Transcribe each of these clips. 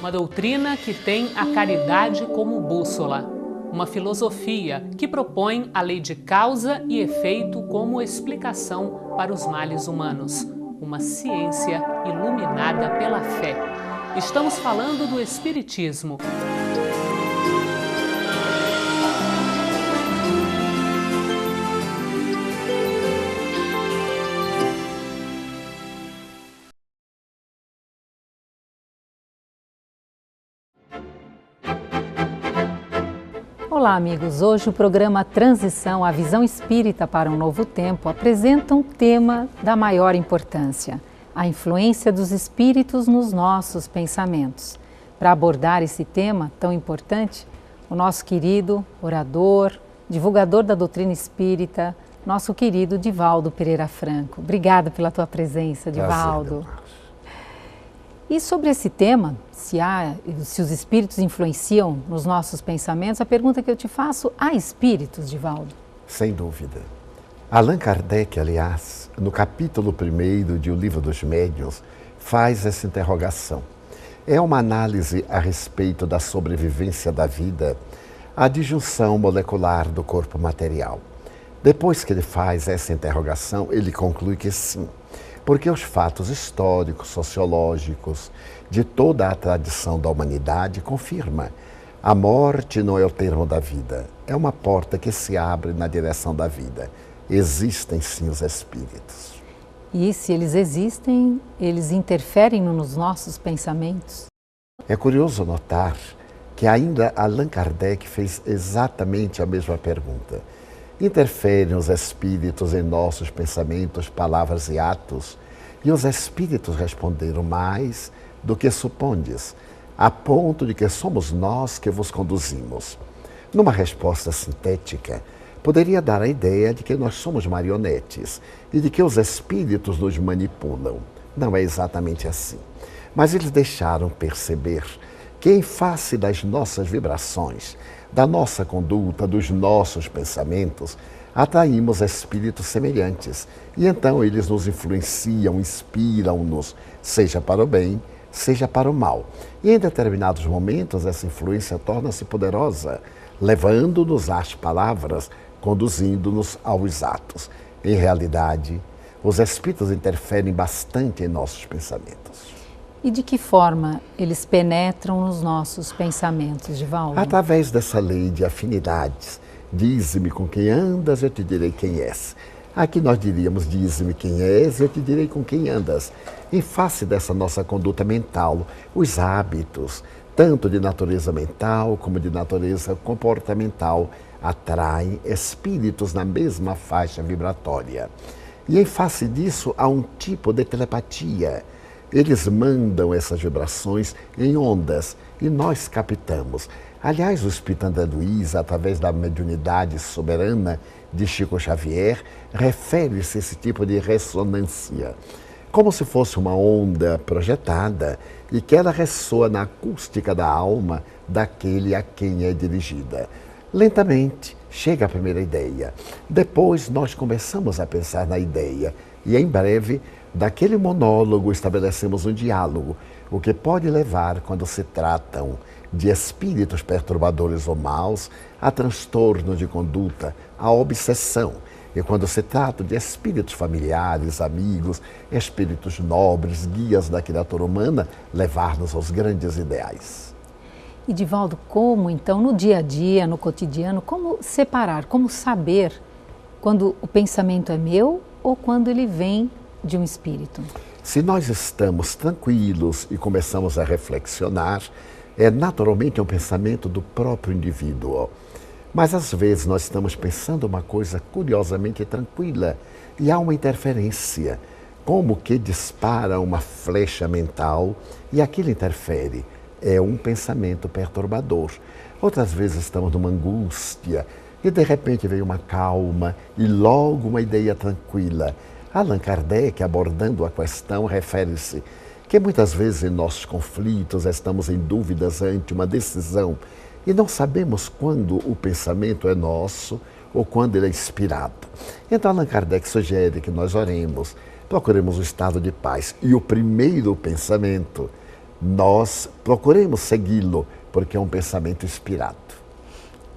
uma doutrina que tem a caridade como bússola, uma filosofia que propõe a lei de causa e efeito como explicação para os males humanos, uma ciência iluminada pela fé. Estamos falando do Espiritismo. Olá, amigos. Hoje o programa Transição, a Visão Espírita para um Novo Tempo apresenta um tema da maior importância, a influência dos espíritos nos nossos pensamentos. Para abordar esse tema tão importante, o nosso querido orador, divulgador da doutrina espírita, nosso querido Divaldo Pereira Franco. Obrigada pela tua presença, Divaldo. E sobre esse tema, se os espíritos influenciam nos nossos pensamentos, a pergunta que eu te faço, há espíritos, Divaldo? Sem dúvida. Allan Kardec, aliás, no capítulo 1º de O Livro dos Médiuns, faz essa interrogação. É uma análise a respeito da sobrevivência da vida, a disjunção molecular do corpo material. Depois que ele faz essa interrogação, ele conclui que sim, porque os fatos históricos, sociológicos, de toda a tradição da humanidade confirma. A morte não é o termo da vida, é uma porta que se abre na direção da vida. Existem sim os espíritos. E se eles existem, eles interferem nos nossos pensamentos? É curioso notar que ainda Allan Kardec fez exatamente a mesma pergunta. Interferem os espíritos em nossos pensamentos, palavras e atos? E os espíritos responderam mais do que supondes, a ponto de que somos nós que vos conduzimos. Numa resposta sintética, poderia dar a ideia de que nós somos marionetes e de que os espíritos nos manipulam. Não é exatamente assim. Mas eles deixaram perceber que em face das nossas vibrações, da nossa conduta, dos nossos pensamentos, atraímos espíritos semelhantes e então eles nos influenciam, inspiram-nos, seja para o bem, seja para o mal. E em determinados momentos essa influência torna-se poderosa, levando-nos às palavras, conduzindo-nos aos atos. Em realidade, os espíritos interferem bastante em nossos pensamentos. E de que forma eles penetram nos nossos pensamentos, Divaldo? Através dessa lei de afinidades. Dize-me com quem andas, eu te direi quem és. Aqui nós diríamos, dize-me quem és, eu te direi com quem andas. Em face dessa nossa conduta mental, os hábitos, tanto de natureza mental como de natureza comportamental, atraem espíritos na mesma faixa vibratória. E em face disso há um tipo de telepatia. Eles mandam essas vibrações em ondas e nós captamos. Aliás, o Espírito André Luiz, através da mediunidade soberana de Chico Xavier, refere-se a esse tipo de ressonância, como se fosse uma onda projetada e que ela ressoa na acústica da alma daquele a quem é dirigida. Lentamente chega a primeira ideia, depois nós começamos a pensar na ideia e em breve daquele monólogo estabelecemos um diálogo, o que pode levar, quando se tratam de espíritos perturbadores ou maus, a transtorno de conduta, a obsessão. E quando se trata de espíritos familiares, amigos, espíritos nobres, guias da criatura humana, levar-nos aos grandes ideais. E Divaldo, como então, no dia a dia, no cotidiano, como separar, como saber quando o pensamento é meu ou quando ele vem de um espírito? Se nós estamos tranquilos e começamos a reflexionar, é naturalmente um pensamento do próprio indivíduo. Mas às vezes nós estamos pensando uma coisa curiosamente tranquila e há uma interferência, como que dispara uma flecha mental e aquilo interfere. É um pensamento perturbador. Outras vezes estamos numa angústia e de repente vem uma calma e logo uma ideia tranquila. Allan Kardec, abordando a questão, refere-se que muitas vezes em nossos conflitos estamos em dúvidas ante uma decisão e não sabemos quando o pensamento é nosso ou quando ele é inspirado. Então Allan Kardec sugere que nós oremos, procuremos o estado de paz e o primeiro pensamento nós procuremos segui-lo, porque é um pensamento inspirado.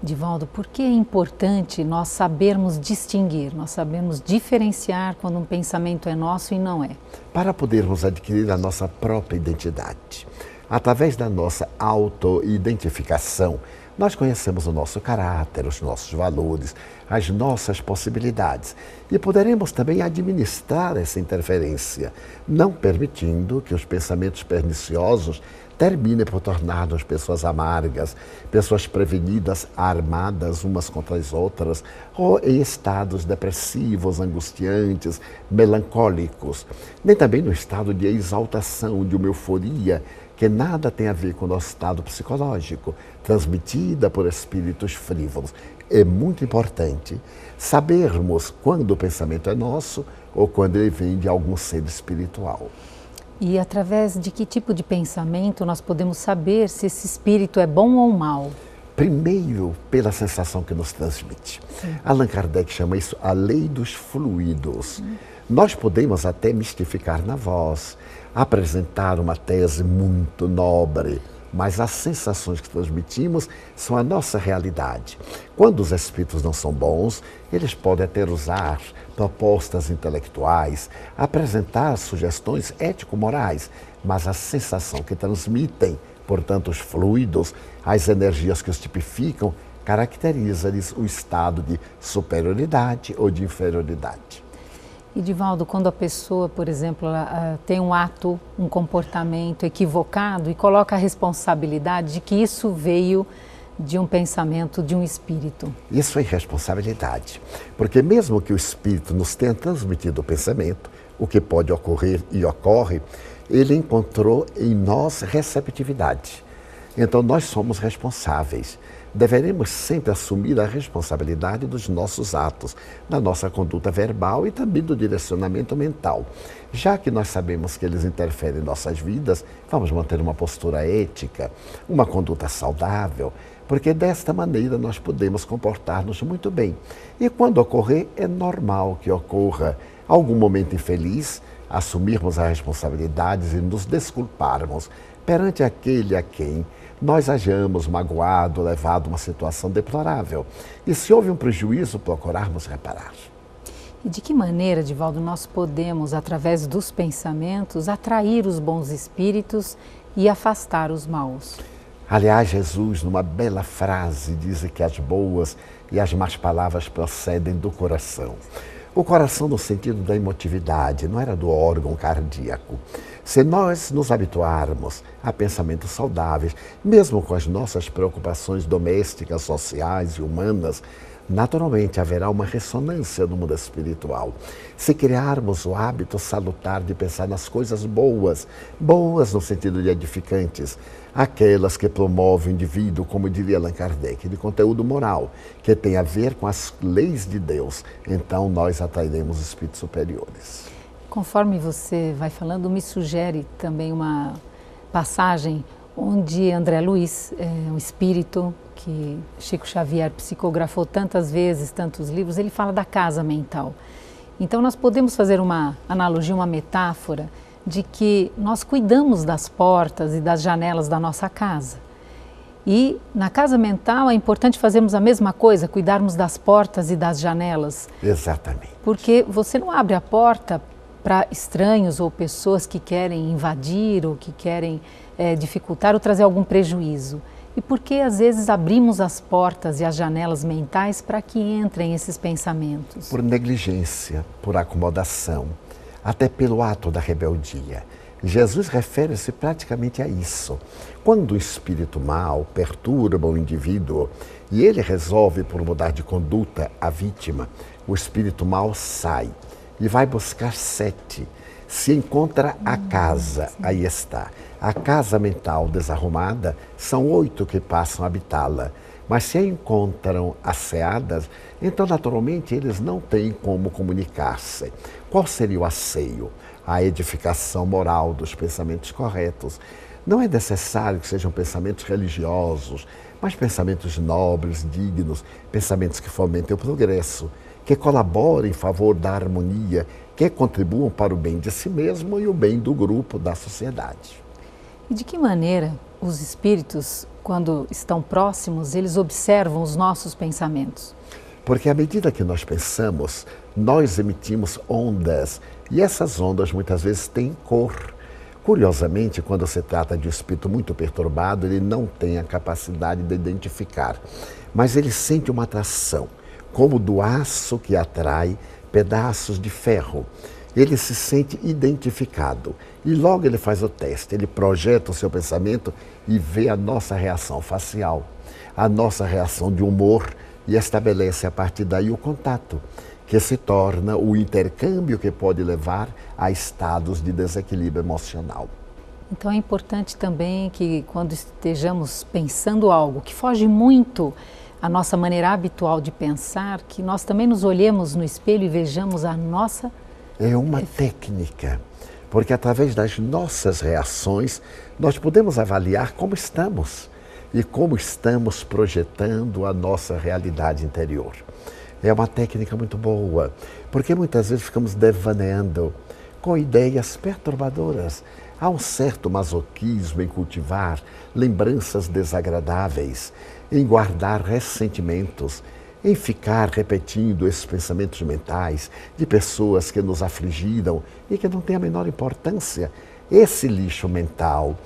Divaldo, por que é importante nós sabermos distinguir, nós sabermos diferenciar quando um pensamento é nosso e não é? Para podermos adquirir a nossa própria identidade. Através da nossa auto-identificação, nós conhecemos o nosso caráter, os nossos valores, as nossas possibilidades e poderemos também administrar essa interferência, não permitindo que os pensamentos perniciosos terminem por tornar-nos pessoas amargas, pessoas prevenidas, armadas umas contra as outras, ou em estados depressivos, angustiantes, melancólicos, nem também no estado de exaltação, de uma euforia, que nada tem a ver com o nosso estado psicológico, transmitida por espíritos frívolos. É muito importante sabermos quando o pensamento é nosso ou quando ele vem de algum ser espiritual. E através de que tipo de pensamento nós podemos saber se esse espírito é bom ou mau? Primeiro, pela sensação que nos transmite. Sim. Allan Kardec chama isso a lei dos fluidos. Nós podemos até mistificar na voz, apresentar uma tese muito nobre, mas as sensações que transmitimos são a nossa realidade. Quando os espíritos não são bons, eles podem até usar propostas intelectuais, apresentar sugestões ético-morais, mas a sensação que transmitem, portanto, os fluidos, as energias que os tipificam, caracteriza-lhes o estado de superioridade ou de inferioridade. E Divaldo, quando a pessoa, por exemplo, tem um ato, um comportamento equivocado e coloca a responsabilidade de que isso veio de um pensamento, de um espírito. Isso é irresponsabilidade, porque mesmo que o espírito nos tenha transmitido o pensamento, o que pode ocorrer e ocorre, ele encontrou em nós receptividade. Então nós somos responsáveis. Deveremos sempre assumir a responsabilidade dos nossos atos, da nossa conduta verbal e também do direcionamento mental. Já que nós sabemos que eles interferem em nossas vidas, vamos manter uma postura ética, uma conduta saudável, porque desta maneira nós podemos comportar-nos muito bem. E quando ocorrer, é normal que ocorra algum momento infeliz, assumirmos as responsabilidades e nos desculparmos perante aquele a quem nós hajamos magoado, levado a uma situação deplorável. E se houve um prejuízo, procurarmos reparar. E de que maneira, Divaldo, nós podemos, através dos pensamentos, atrair os bons espíritos e afastar os maus? Aliás, Jesus, numa bela frase, diz que as boas e as más palavras procedem do coração. O coração no sentido da emotividade, não era do órgão cardíaco. Se nós nos habituarmos a pensamentos saudáveis, mesmo com as nossas preocupações domésticas, sociais e humanas, naturalmente haverá uma ressonância no mundo espiritual. Se criarmos o hábito salutar de pensar nas coisas boas, boas no sentido de edificantes, aquelas que promovem o indivíduo, como diria Allan Kardec, de conteúdo moral, que tem a ver com as leis de Deus, então nós atrairemos espíritos superiores. Conforme você vai falando, me sugere também uma passagem onde André Luiz, um espírito que Chico Xavier psicografou tantas vezes, tantos livros, ele fala da casa mental. Então nós podemos fazer uma analogia, uma metáfora de que nós cuidamos das portas e das janelas da nossa casa. E na casa mental é importante fazermos a mesma coisa, cuidarmos das portas e das janelas. Exatamente. Porque você não abre a porta para estranhos ou pessoas que querem invadir ou que querem dificultar ou trazer algum prejuízo. E por que às vezes abrimos as portas e as janelas mentais para que entrem esses pensamentos? Por negligência, por acomodação, até pelo ato da rebeldia. Jesus refere-se praticamente a isso. Quando o espírito mau perturba o indivíduo e ele resolve por mudar de conduta a vítima, o espírito mau sai e vai buscar 7. Se encontra a casa, aí está. A casa mental desarrumada, são 8 que passam a habitá-la. Mas se a encontram asseadas, então naturalmente eles não têm como comunicar-se. Qual seria o asseio? A edificação moral dos pensamentos corretos. Não é necessário que sejam pensamentos religiosos, mas pensamentos nobres, dignos, pensamentos que fomentem o progresso, que colaborem em favor da harmonia, que contribuam para o bem de si mesmo e o bem do grupo, da sociedade. E de que maneira os espíritos, quando estão próximos, eles observam os nossos pensamentos? Porque à medida que nós pensamos, nós emitimos ondas e essas ondas muitas vezes têm cor. Curiosamente, quando se trata de um espírito muito perturbado, ele não tem a capacidade de identificar, mas ele sente uma atração, como do aço que atrai pedaços de ferro. Ele se sente identificado e logo ele faz o teste, ele projeta o seu pensamento e vê a nossa reação facial, a nossa reação de humor e estabelece a partir daí o contato, que se torna o intercâmbio que pode levar a estados de desequilíbrio emocional. Então é importante também que quando estejamos pensando algo que foge muito à nossa maneira habitual de pensar, que nós também nos olhemos no espelho e vejamos a nossa... É uma técnica, porque através das nossas reações nós podemos avaliar como estamos e como estamos projetando a nossa realidade interior. É uma técnica muito boa, porque muitas vezes ficamos devaneando com ideias perturbadoras. Há um certo masoquismo em cultivar lembranças desagradáveis, em guardar ressentimentos, em ficar repetindo esses pensamentos mentais de pessoas que nos afligiram e que não têm a menor importância. Esse lixo mental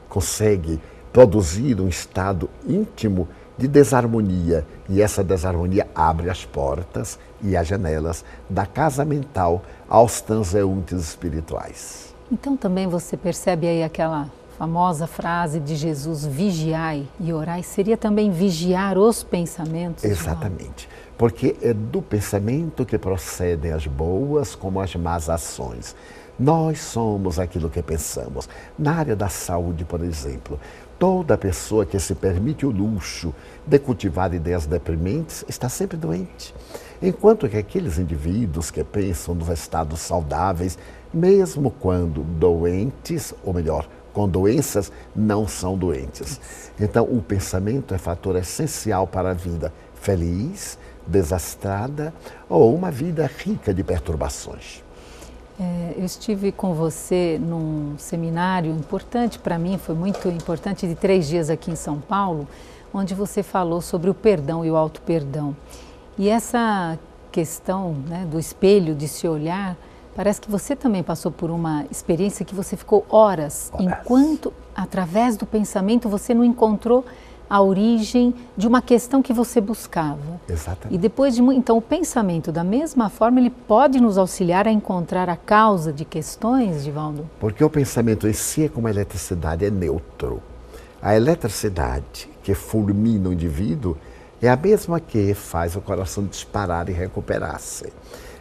consegue produzir um estado íntimo de desarmonia e essa desarmonia abre as portas e as janelas da casa mental aos transeuntes espirituais. Então também você percebe aí aquela famosa frase de Jesus, vigiai e orai, seria também vigiar os pensamentos? Exatamente, porque é do pensamento que procedem as boas como as más ações. Nós somos aquilo que pensamos. Na área da saúde, por exemplo, toda pessoa que se permite o luxo de cultivar ideias deprimentes está sempre doente. Enquanto que aqueles indivíduos que pensam nos estados saudáveis, mesmo quando doentes, ou melhor, com doenças, não são doentes. Então, o pensamento é fator essencial para a vida feliz, desastrada ou uma vida rica de perturbações. Eu estive com você num seminário importante para mim, foi muito importante, de 3 dias aqui em São Paulo, onde você falou sobre o perdão e o auto-perdão. E essa questão, né, do espelho, de se olhar, parece que você também passou por uma experiência que você ficou horas, enquanto, através do pensamento, você não encontrou a origem de uma questão que você buscava. Exatamente. E depois de então o pensamento, da mesma forma, ele pode nos auxiliar a encontrar a causa de questões, Divaldo? Porque o pensamento em si é como a eletricidade, é neutro. A eletricidade que fulmina o indivíduo é a mesma que faz o coração disparar e recuperar-se.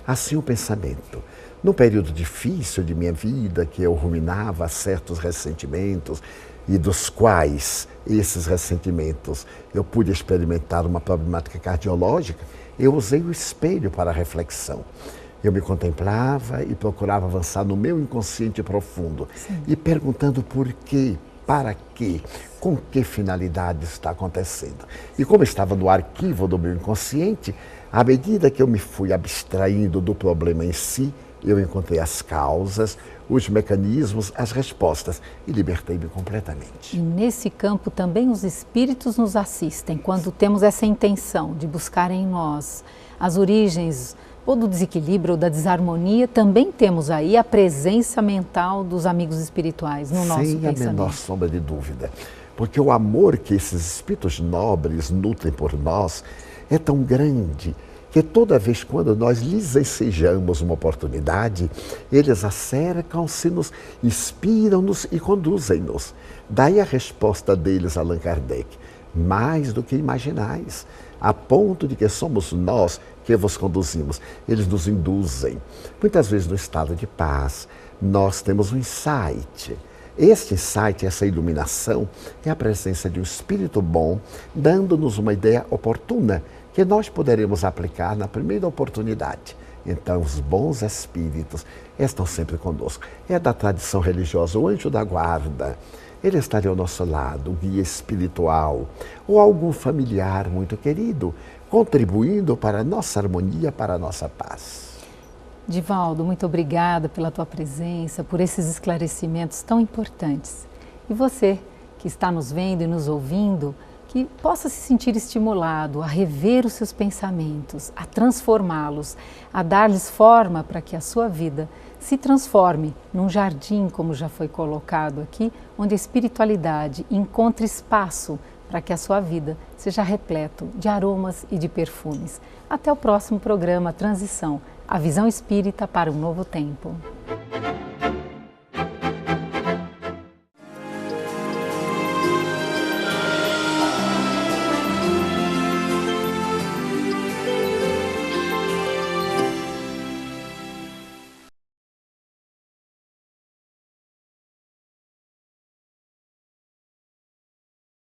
Assim o pensamento. No período difícil de minha vida, que eu ruminava certos ressentimentos, e dos quais esses ressentimentos eu pude experimentar uma problemática cardiológica, eu usei o espelho para a reflexão. Eu me contemplava e procurava avançar no meu inconsciente profundo. Sim. E perguntando por quê, para quê, com que finalidade está acontecendo. E como estava no arquivo do meu inconsciente, à medida que eu me fui abstraindo do problema em si, eu encontrei as causas, os mecanismos, as respostas e libertei-me completamente. E nesse campo também os espíritos nos assistem quando temos essa intenção de buscar em nós as origens ou do desequilíbrio ou da desarmonia, também temos aí a presença mental dos amigos espirituais no nosso pensamento. Sem a menor sombra de dúvida, porque o amor que esses espíritos nobres nutrem por nós é tão grande que toda vez quando nós lhes ensejamos uma oportunidade, eles acercam-se, nos inspiram-nos e conduzem-nos. Daí a resposta deles a Allan Kardec: mais do que imaginais, a ponto de que somos nós que vos conduzimos. Eles nos induzem. Muitas vezes no estado de paz, nós temos um insight. Este insight, essa iluminação, é a presença de um espírito bom, dando-nos uma ideia oportuna, que nós poderemos aplicar na primeira oportunidade. Então, os bons espíritos estão sempre conosco. É da tradição religiosa o anjo da guarda. Ele estaria ao nosso lado, o guia espiritual, ou algum familiar muito querido, contribuindo para a nossa harmonia, para a nossa paz. Divaldo, muito obrigada pela tua presença, por esses esclarecimentos tão importantes. E você que está nos vendo e nos ouvindo, que possa se sentir estimulado a rever os seus pensamentos, a transformá-los, a dar-lhes forma para que a sua vida se transforme num jardim, como já foi colocado aqui, onde a espiritualidade encontre espaço para que a sua vida seja repleto de aromas e de perfumes. Até o próximo programa Transição, a visão espírita para um novo tempo.